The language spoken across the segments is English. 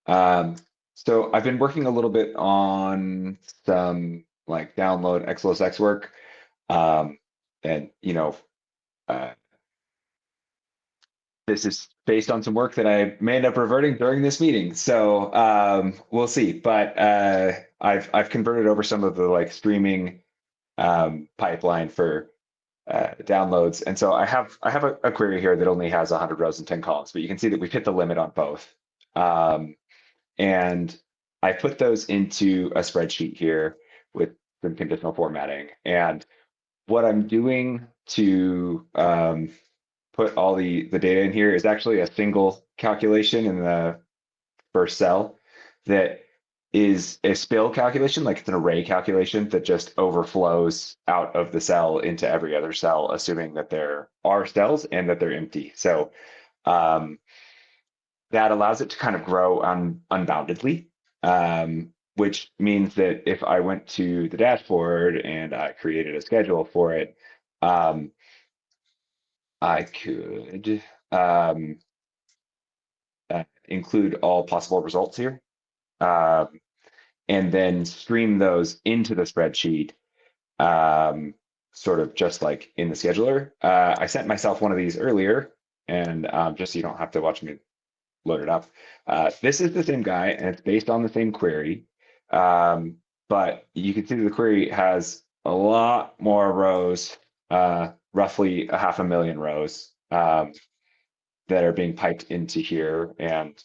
So I've been working a little bit on some like download XLSX work. Um, and uh, this is based on some work that I may end up reverting during this meeting. So we'll see. But I've converted over some of the like streaming pipeline for downloads. And so I have a query here that only has 100 rows and 10 columns, but you can see that we've hit the limit on both. And I put those into a spreadsheet here with some conditional formatting. And what I'm doing to put all the data in here is actually a single calculation in the first cell that is a spill calculation, like it's an array calculation that just overflows out of the cell into every other cell, assuming that there are cells and that they're empty. So um, that allows it to kind of grow unboundedly, which means that if I went to the dashboard and I created a schedule for it, um, I could include all possible results here, um, and then stream those into the spreadsheet, sort of just like in the scheduler. I sent myself one of these earlier, and just so you don't have to watch me load it up. This is the same guy, and it's based on the same query. Um, but you can see that the query has a lot more rows, roughly 500,000 rows, that are being piped into here. And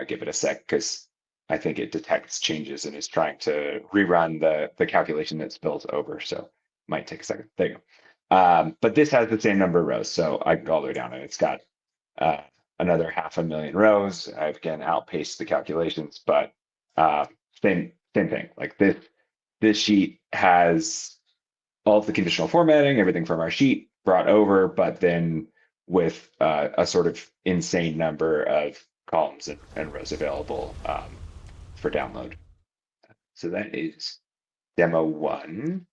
give it a sec because I think it detects changes and is trying to rerun the calculation that spills over. So might take a second. There you go. But this has the same number of rows. So I can go all the way down and it's got uh, another 500,000 rows. I've again outpaced the calculations, but same thing. Like this sheet has all of the conditional formatting, everything from our sheet brought over, but then with a sort of insane number of columns and rows available for download. So that is demo one.